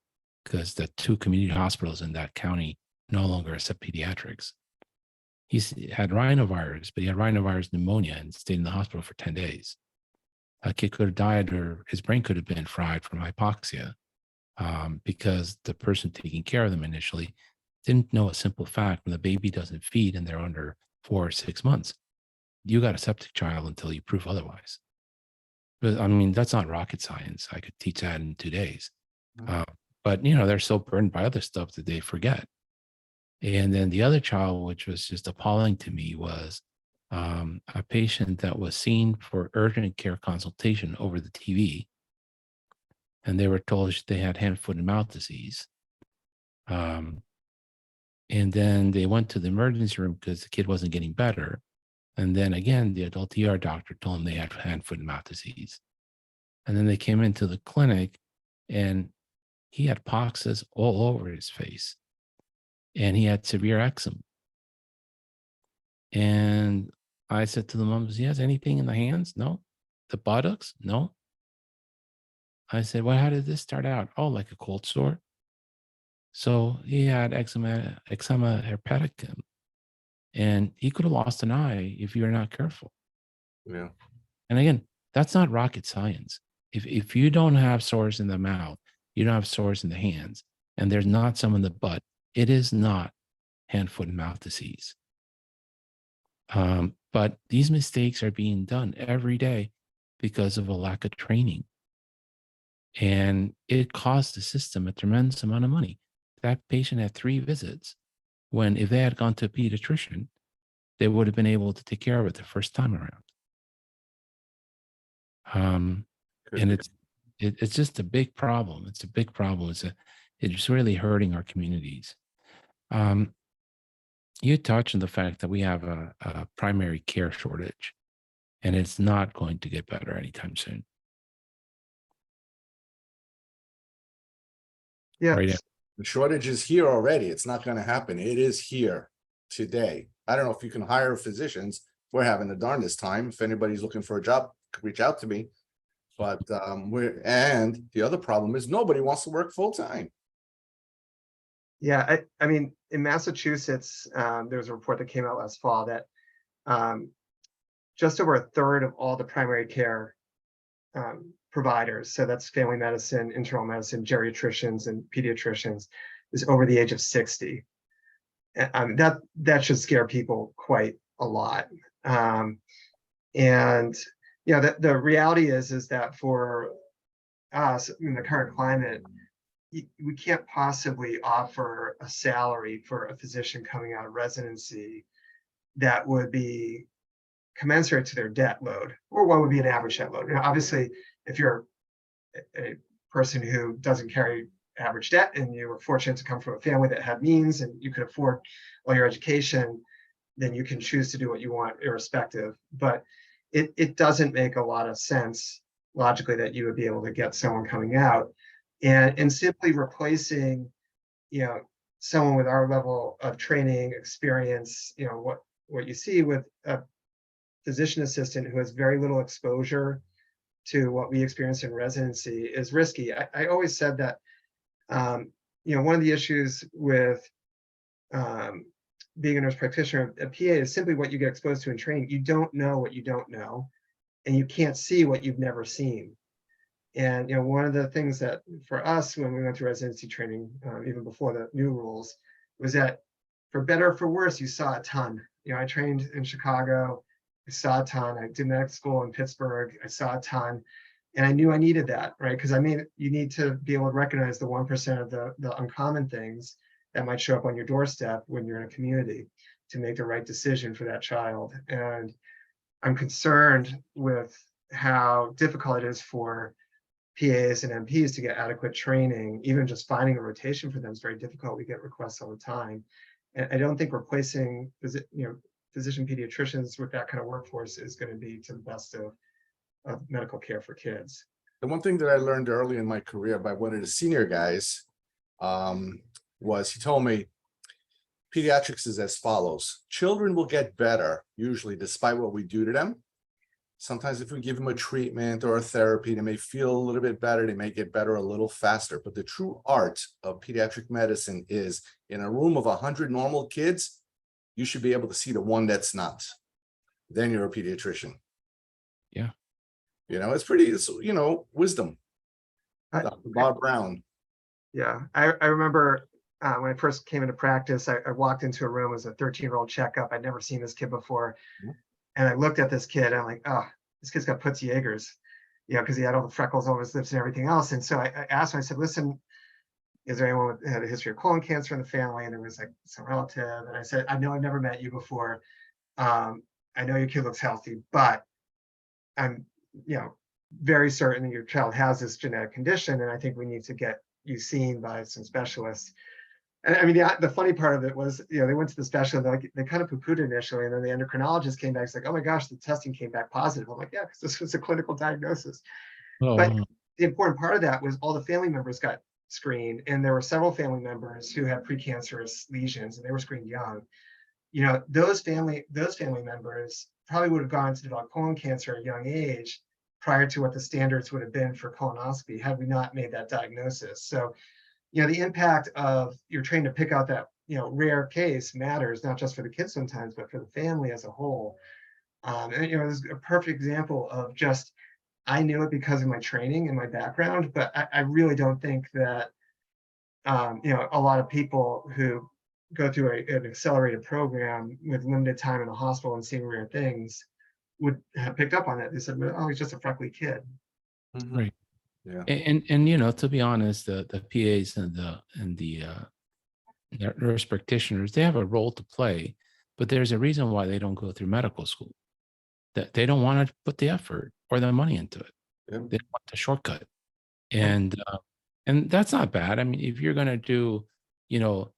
because the 2 community hospitals in that county no longer accept pediatrics. He had rhinovirus, but he had rhinovirus pneumonia and stayed in the hospital for 10 days. A kid could have died, or his brain could have been fried from hypoxia, because the person taking care of them initially didn't know a simple fact: when the baby doesn't feed and they're under 4 or 6 months, you got a septic child until you prove otherwise. But I mean, that's not rocket science. I could teach that in 2 days. But they're so burdened by other stuff that they forget. And then the other child, which was just appalling to me, was a patient that was seen for urgent care consultation over the TV. And they were told they had hand, foot, and mouth disease. And then they went to the emergency room because the kid wasn't getting better. And then again, the adult ER doctor told them they had hand, foot, and mouth disease. And then they came into the clinic and he had poxes all over his face. And he had severe eczema. And I said to the mom, does he has anything in the hands? No. The buttocks? No. I said, well, how did this start out? Oh, like a cold sore. So he had eczema herpeticum. And he could have lost an eye if you're not careful. Yeah. And again, that's not rocket science. If you don't have sores in the mouth, you don't have sores in the hands, and there's not some in the butt, it is not hand, foot, and mouth disease. But these mistakes are being done every day because of a lack of training. And it costs the system a tremendous amount of money. That patient had 3 visits when if they had gone to a pediatrician, they would have been able to take care of it the first time around. And it's just a big problem. It's a big problem. It's really hurting our communities. You touched on the fact that we have a primary care shortage, and it's not going to get better anytime soon. Yeah. Right. The shortage is here already. It's not going to happen. It is here today. I don't know if you can hire physicians. We're having the darndest time. If anybody's looking for a job, reach out to me. But and the other problem is nobody wants to work full time. Yeah, I mean, in Massachusetts, there was a report that came out last fall that just over a third of all the primary care providers, so that's family medicine, internal medicine, geriatricians, and pediatricians, is over the age of 60. That should scare people quite a lot. And you know, the reality is that for us in the current climate, we can't possibly offer a salary for a physician coming out of residency that would be commensurate to their debt load, or what would be an average debt load. You know, obviously, if you're a person who doesn't carry average debt and you were fortunate to come from a family that had means and you could afford all your education, then you can choose to do what you want irrespective. But it doesn't make a lot of sense logically that you would be able to get someone coming out and simply replacing, you know, someone with our level of training, experience, you know, what you see with a physician assistant who has very little exposure to what we experience in residency is risky. I always said that, you know, one of the issues with being a nurse practitioner, a PA, is simply what you get exposed to in training. You don't know what you don't know, and you can't see what you've never seen. And you know, one of the things that for us when we went through residency training, even before the new rules, was that for better or for worse, you saw a ton. You know, I trained in Chicago, I saw a ton. I did medical school in Pittsburgh, I saw a ton. And I knew I needed that, right? Because I mean, you need to be able to recognize the 1% of the uncommon things that might show up on your doorstep when you're in a community to make the right decision for that child. And I'm concerned with how difficult it is for PAs and NPs to get adequate training. Even just finding a rotation for them is very difficult. We get requests all the time. And I don't think replacing, you know, physician pediatricians with that kind of workforce is going to be to the best of medical care for kids. The one thing that I learned early in my career by one of the senior guys was he told me pediatrics is as follows. Children will get better, usually despite what we do to them. Sometimes if we give them a treatment or a therapy, they may feel a little bit better. They may get better a little faster. But the true art of pediatric medicine is in a room of 100 normal kids, you should be able to see the one that's not. Then you're a pediatrician. Yeah. You know, it's you know, wisdom. Dr. Bob Brown. Yeah, I remember when I first came into practice, I walked into a room, it was a 13-year-old checkup. I'd never seen this kid before. And I looked at this kid, and I'm like, oh, this kid's got Putz Jaegers, you know, because he had all the freckles over his lips and everything else. And so I asked him, I said, listen, is there anyone who had a history of colon cancer in the family? And there was like some relative. And I said, I know I've never met you before. I know your kid looks healthy, but I'm, you know, very certain that your child has this genetic condition. And I think we need to get you seen by some specialists. And I mean, the funny part of it was, you know, they went to the specialist, they kind of poo-pooed it initially, and then the endocrinologist came back, it's like, oh my gosh, the testing came back positive. I'm like, yeah, because this was a clinical diagnosis. Oh, but the important part of that was all the family members got screened, and there were several family members who had precancerous lesions, and they were screened young. You know, those family members probably would have gone to develop colon cancer at a young age prior to what the standards would have been for colonoscopy had we not made that diagnosis. So, you know, the impact of you're trained to pick out that, you know, rare case matters, not just for the kids sometimes, but for the family as a whole. And, you know, this is a perfect example of just, I knew it because of my training and my background, but I really don't think that, you know, a lot of people who go through an accelerated program with limited time in the hospital and seeing rare things would have picked up on it. They said, "Oh, he's just a freckly kid." Right. Yeah. And you know, to be honest, the PAs and the nurse practitioners, they have a role to play, but there's a reason why they don't go through medical school. That they don't want to put the effort or the money into it. Yep. They want the shortcut, and that's not bad. I mean, if you're going to do, you know,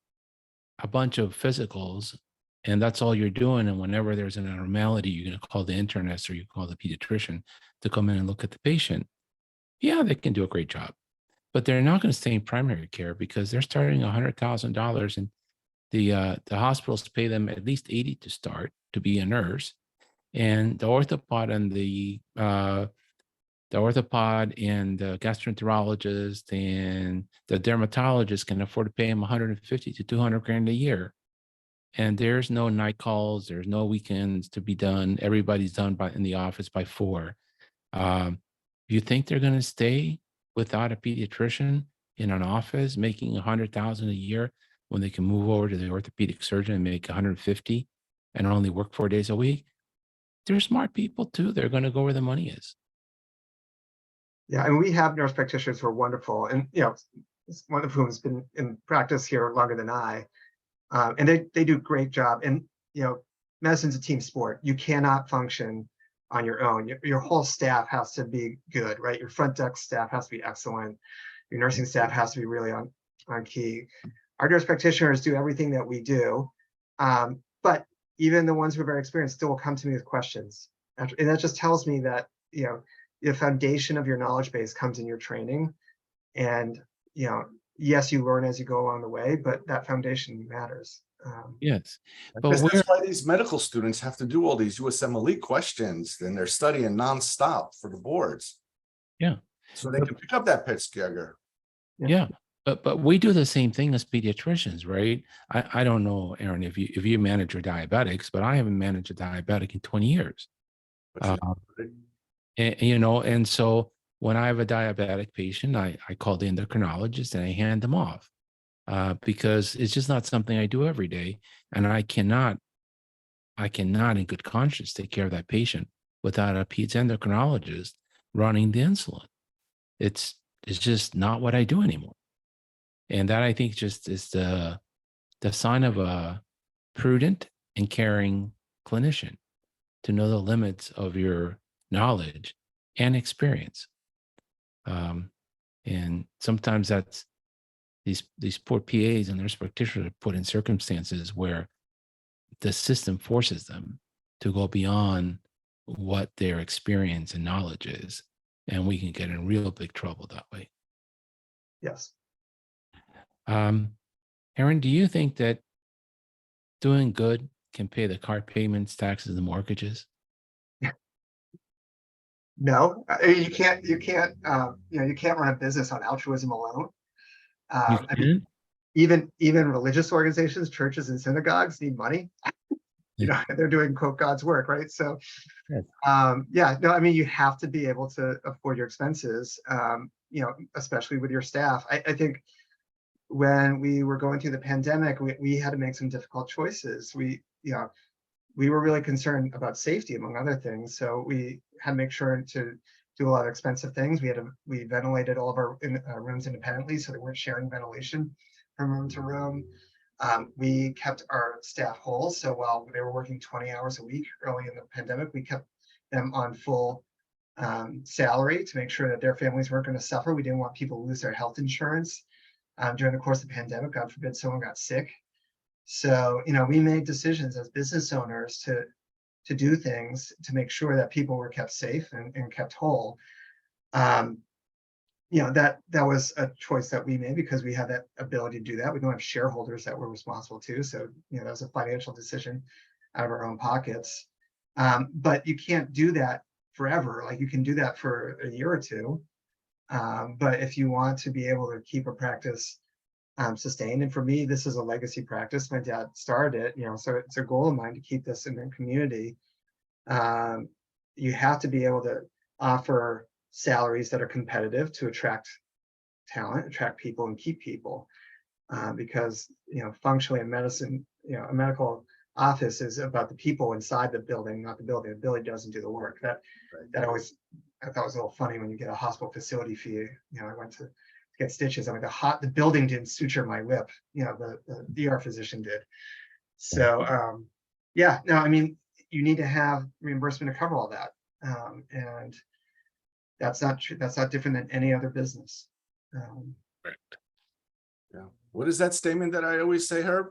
a bunch of physicals, and that's all you're doing, and whenever there's an abnormality, you're going to call the internist or you call the pediatrician to come in and look at the patient. Yeah, they can do a great job, but they're not going to stay in primary care because they're starting $100,000, and the hospitals pay them at least 80 to start to be a nurse, and the orthopod and the gastroenterologist and the dermatologist can afford to pay them 150 to 200 grand a year. And there's no night calls, there's no weekends to be done. Everybody's done in the office by 4. You think they're going to stay without a pediatrician in an office making 100,000 a year when they can move over to the orthopedic surgeon and make 150 and only work 4 days a week? They're smart people too. They're going to go where the money is. Yeah, and we have nurse practitioners who are wonderful, and one of whom has been in practice here longer than I, and they do a great job. And medicine's a team sport. You cannot function on your own. Your whole staff has to be good, right? Your front desk staff has to be excellent. Your nursing staff has to be really on key. Our nurse practitioners do everything that we do, but even the ones who are very experienced still will come to me with questions, and that just tells me that the foundation of your knowledge base comes in your training, and yes, you learn as you go along the way, but that foundation matters. Yes, but that's why these medical students have to do all these USMLE questions, and they're studying nonstop for the boards. Yeah, so they can pick up that pet scatter. Yeah, but we do the same thing as pediatricians, right? I don't know, Aaron, if you manage your diabetics, but I haven't managed a diabetic in 20 years. And so when I have a diabetic patient, I call the endocrinologist and I hand them off because it's just not something I do every day. And I cannot in good conscience take care of that patient without a peds endocrinologist running the insulin. It's just not what I do anymore. And that, I think, just is the sign of a prudent and caring clinician, to know the limits of your knowledge and experience. And sometimes that's these poor PAs and nurse practitioners are put in circumstances where the system forces them to go beyond what their experience and knowledge is. And we can get in real big trouble that way. Yes. Aaron, do you think that doing good can pay the car payments, taxes, and mortgages? No, you can't. You can't run a business on altruism alone. I mean, even religious organizations, churches, and synagogues need money. They're doing, quote, God's work, right? So, I mean, you have to be able to afford your expenses. Especially with your staff. I think when we were going through the pandemic, we had to make some difficult choices. We were really concerned about safety, among other things. So we had to make sure to do a lot of expensive things. We ventilated all of our rooms independently, so they weren't sharing ventilation from room to room. We kept our staff whole. So while they were working 20 hours a week early in the pandemic, we kept them on full salary to make sure that their families weren't going to suffer. We didn't want people to lose their health insurance during the course of the pandemic. God forbid someone got sick. So, we made decisions as business owners to do things to make sure that people were kept safe and kept whole. That was a choice that we made because we had that ability to do that. We don't have shareholders that we're responsible to. So, that was a financial decision out of our own pockets. But you can't do that forever. Like, you can do that for a year or two. But if you want to be able to keep a practice sustained, and for me, this is a legacy practice. My dad started it, so it's a goal of mine to keep this in the community. You have to be able to offer salaries that are competitive to attract talent, attract people, and keep people. because, functionally in medicine, a medical office is about the people inside the building, not the building. The building doesn't do the work. That always, I thought was a little funny when you get a hospital facility fee. I went to get stitches. I mean, the building didn't suture my lip. The ER physician did. So yeah, no, I mean, you need to have reimbursement to cover all that, and that's not true. That's not different than any other business. Correct. Yeah. What is that statement that I always say, Herb?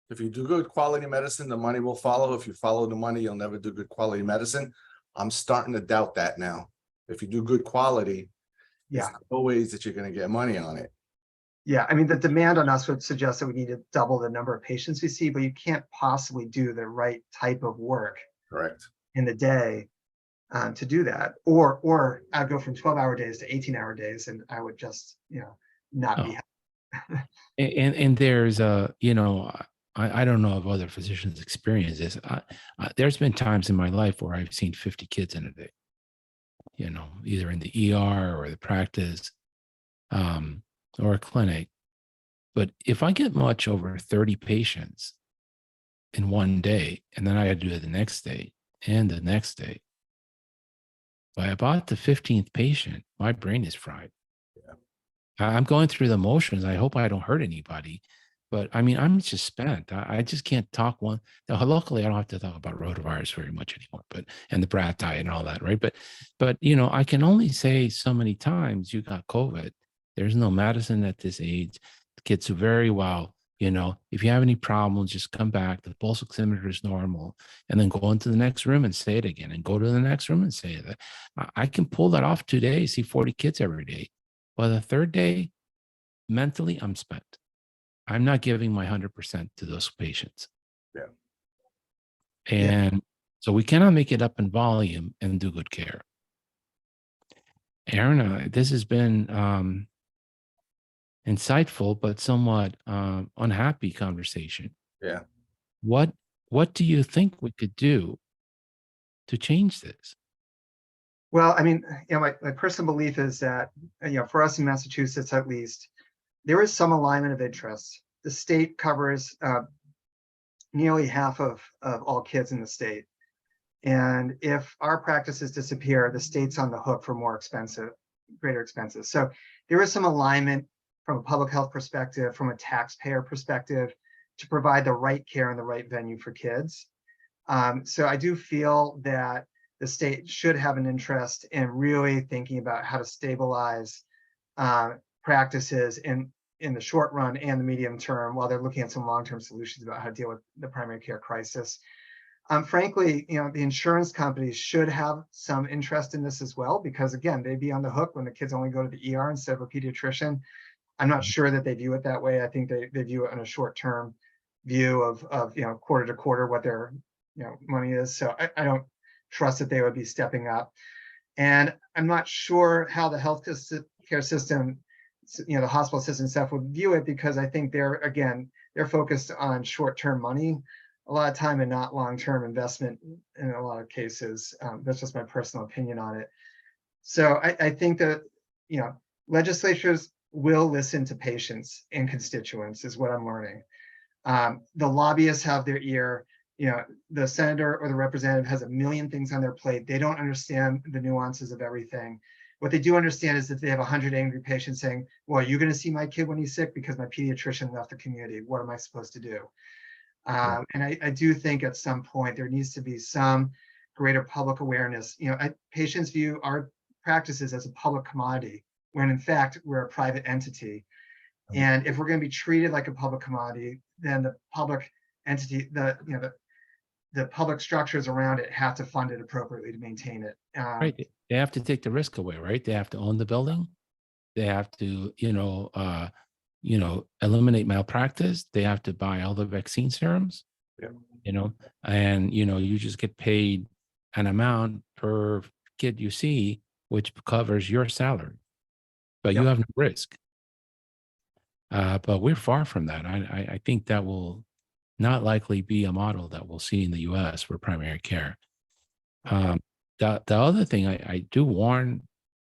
If you do good quality medicine, the money will follow. If you follow the money, you'll never do good quality medicine. I'm starting to doubt that now. If you do good quality, Yeah, there's no ways that you're going to get money on it. yeah. I mean, the demand on us would suggest that we need to double the number of patients we see, but you can't possibly do the right type of work Correct. in the day to do that. Or I'd go from 12-hour days to 18-hour days, and I would just, not be happy. And there's I don't know if other physicians experience this. There's been times in my life where I've seen 50 kids in a day, either in the ER or the practice, or a clinic. But if I get much over 30 patients in one day, and then I had to do it the next day and the next day, by about the 15th patient, my brain is fried. Yeah. I'm going through the motions. I hope I don't hurt anybody. But I mean, I'm just spent. I just can't talk one. Now, luckily, I don't have to talk about rotavirus very much anymore, and the brat diet and all that, right? But I can only say so many times you got COVID. There's no medicine at this age. The kids do very well. If you have any problems, just come back. The pulse oximeter is normal, and then go into the next room and say it again, and go to the next room and say it. I can pull that off 2 days, see 40 kids every day. By the third day, mentally, I'm spent. I'm not giving my 100% to those patients. Yeah. And so we cannot make it up in volume and do good care. Aron, this has been insightful, but somewhat unhappy conversation. Yeah. What do you think we could do to change this? Well, I mean, my personal belief is that, for us in Massachusetts, at least, there is some alignment of interests. The state covers nearly half of all kids in the state. And if our practices disappear, the state's on the hook for greater expenses. So there is some alignment from a public health perspective, from a taxpayer perspective, to provide the right care in the right venue for kids. So I do feel that the state should have an interest in really thinking about how to stabilize practices in the short run and the medium term, while they're looking at some long-term solutions about how to deal with the primary care crisis. Frankly, the insurance companies should have some interest in this as well, because again, they'd be on the hook when the kids only go to the ER instead of a pediatrician. I'm not sure that they view it that way. I think they view it on a short-term view of quarter to quarter what their money is. So I don't trust that they would be stepping up. And I'm not sure how the healthcare system, the hospital system stuff would view it, because I think they're focused on short-term money a lot of time and not long-term investment in a lot of cases. That's just my personal opinion on it. So I think that, legislatures will listen to patients and constituents is what I'm learning. The lobbyists have their ear. The senator or the representative has a million things on their plate. They don't understand the nuances of everything. What they do understand is that they have 100 angry patients saying, well, are you going to see my kid when he's sick because my pediatrician left the community? What am I supposed to do? And I do think at some point there needs to be some greater public awareness. Patients view our practices as a public commodity, when in fact we're a private entity. And if we're going to be treated like a public commodity, then the public entity, the public structures around it have to fund it appropriately to maintain it. Right. They have to take the risk away, right? They have to own the building. They have to, eliminate malpractice. They have to buy all the vaccine serums. Yeah. And you just get paid an amount per kid you see, which covers your salary, but you have no risk. But we're far from that. I think that will not likely be a model that we'll see in the U.S. for primary care. The other thing I do warn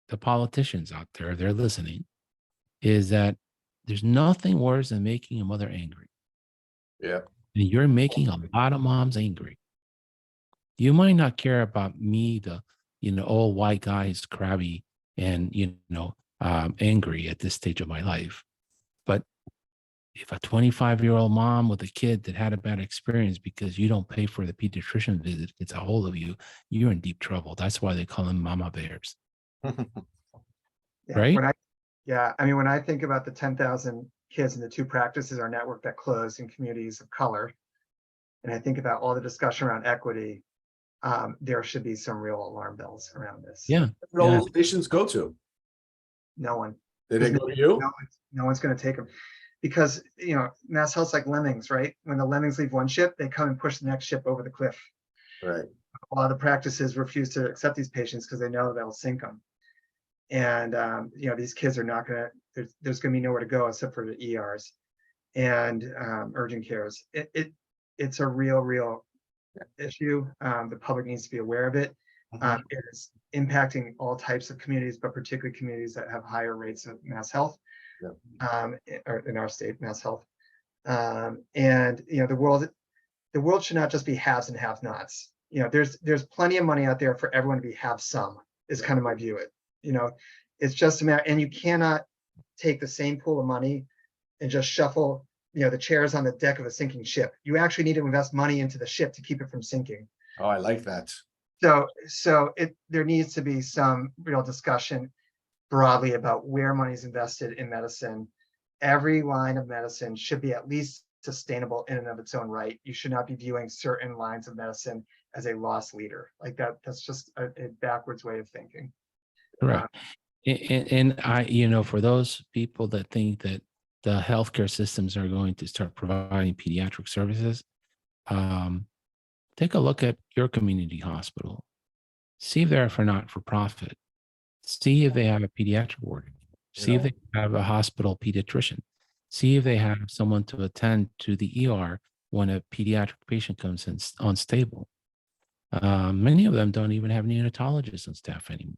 the politicians out there, they're listening, is that there's nothing worse than making a mother angry. Yeah. And you're making a lot of moms angry. You might not care about me, the old white guy is crabby and angry at this stage of my life. But if a 25-year-old mom with a kid that had a bad experience because you don't pay for the pediatrician visit gets a hold of you, you're in deep trouble. That's why they call them mama bears. Yeah, Right? when I think about the 10,000 kids in the 2 practices, our network that closed in communities of color, and I think about all the discussion around equity, there should be some real alarm bells around this. Yeah. Where all those patients go to? No one. Did they go to you? No one's going to take them because, Mass Health's like lemmings, right? When the lemmings leave one ship, they come and push the next ship over the cliff. Right. A lot of the practices refuse to accept these patients because they know they'll sink them. And, these kids are not going to, there's going to be nowhere to go except for the ERs and urgent cares. It's a real issue. The public needs to be aware of it. It is impacting all types of communities, but particularly communities that have higher rates of mass health, or in our state, mass health. And the world should not just be haves and have-nots. There's plenty of money out there for everyone to be have some. Is kind of my view. It's just a matter, and you cannot take the same pool of money and just shuffle the chairs on the deck of a sinking ship. You actually need to invest money into the ship to keep it from sinking. Oh, I like that. So there needs to be some real discussion broadly about where money is invested in medicine. Every line of medicine should be at least sustainable in and of its own right. You should not be viewing certain lines of medicine as a loss leader. Like that's just a backwards way of thinking. Correct. And I, for those people that think that the healthcare systems are going to start providing pediatric services, take a look at your community hospital. See if they're for not-for-profit. See if they have a pediatric ward. See if they have a hospital pediatrician. See if they have someone to attend to the ER when a pediatric patient comes in unstable. Many of them don't even have neonatologists on staff anymore.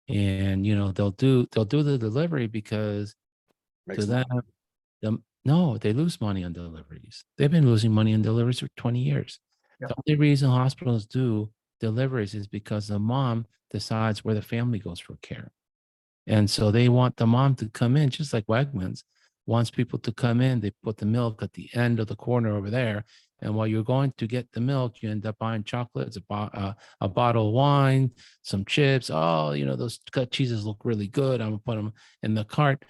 And they'll do the delivery because Makes to them, no, they lose money on deliveries. They've been losing money on deliveries for 20 years. Yep. The only reason hospitals do deliveries is because the mom decides where the family goes for care. And so they want the mom to come in, just like Wegmans wants people to come in. They put the milk at the end of the corner over there. And while you're going to get the milk, you end up buying chocolates, a bottle of wine, some chips. Oh, those cut cheeses look really good. I'm going to put them in the cart.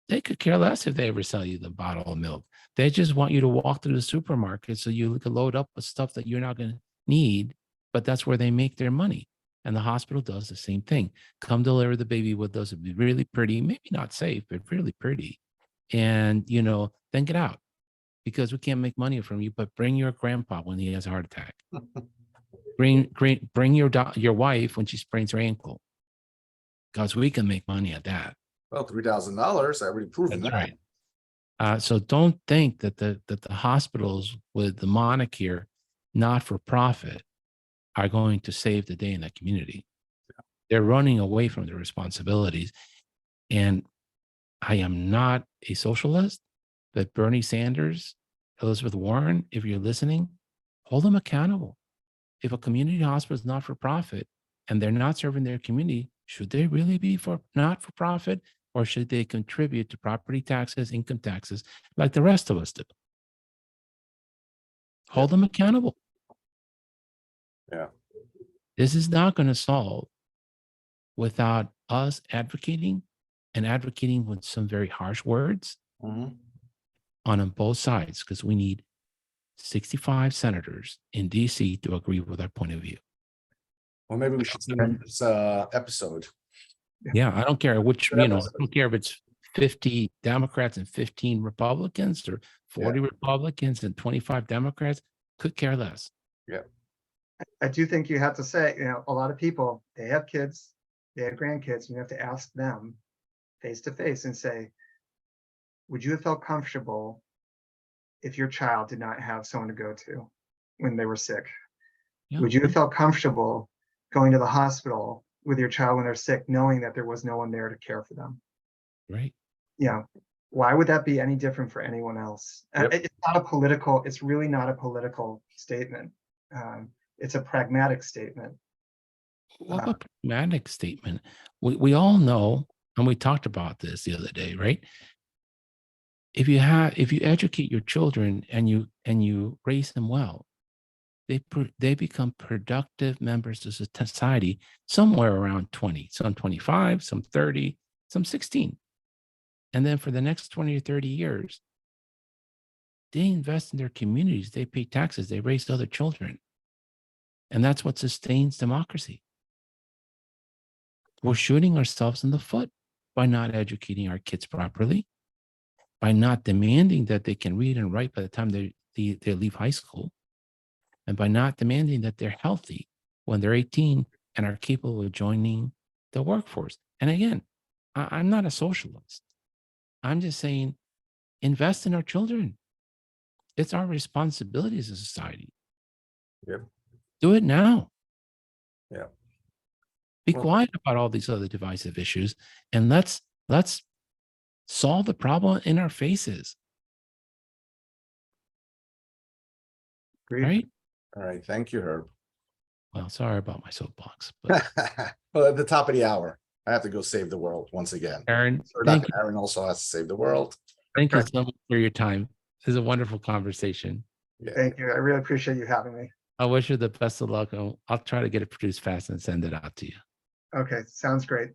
They could care less if they ever sell you the bottle of milk. They just want you to walk through the supermarket so you can load up with stuff that you're not going to need, but that's where they make their money. And the hospital does the same thing. Come deliver the baby with us. It'd be really pretty, maybe not safe, but really pretty. And, then get out because we can't make money from you, but bring your grandpa when he has a heart attack. Bring your wife when she sprains her ankle because we can make money at that. Well, $3,000. I already proven That's that. right. So don't think that the hospitals with the moniker not-for-profit are going to save the day in that community. They're running away from their responsibilities. And I am not a socialist, but Bernie Sanders, Elizabeth Warren, if you're listening, hold them accountable. If a community hospital is not-for-profit and they're not serving their community, should they really be not-for-profit? Or should they contribute to property taxes, income taxes, like the rest of us do? Hold them accountable. Yeah. This is not going to solve without us advocating with some very harsh words on both sides, because we need 65 senators in DC to agree with our point of view. Well, maybe we should send them this episode. Yeah, I don't care which, I don't care if it's 50 Democrats and 15 Republicans or 40 Republicans and 25 Democrats. Could care less. Yeah. I do think you have to say, a lot of people, they have kids, they have grandkids, and you have to ask them face to face and say, would you have felt comfortable if your child did not have someone to go to when they were sick? Yeah. Would you have felt comfortable going to the hospital with your child when they're sick, knowing that there was no one there to care for them? Right. you know, why would that be any different for anyone else? Yep. It's really not a political statement. It's a pragmatic statement. What a pragmatic statement. We all know, and we talked about this the other day, right? If you educate your children and you raise them well, they become productive members of society somewhere around 20, some 25, some 30, some 16. And then for the next 20 or 30 years, they invest in their communities, they pay taxes, they raise other children. And that's what sustains democracy. We're shooting ourselves in the foot by not educating our kids properly, by not demanding that they can read and write by the time they leave high school, and by not demanding that they're healthy when they're 18 and are capable of joining the workforce. And again, I'm not a socialist. I'm just saying, invest in our children. It's our responsibility as a society. Yep. Do it now. Yeah. Be Well- quiet about all these other divisive issues, and let's solve the problem in our faces. Agreed. Right? All right. Thank you, Herb. Well, sorry about my soapbox, but Well, at the top of the hour, I have to go save the world once again. Aaron, Or thank Dr. you, Aaron also has to save the world. thank you so much for your time. This is a wonderful conversation. Yeah. Thank you. I really appreciate you having me. I wish you the best of luck. I'll try to get it produced fast and send it out to you. Okay, sounds great.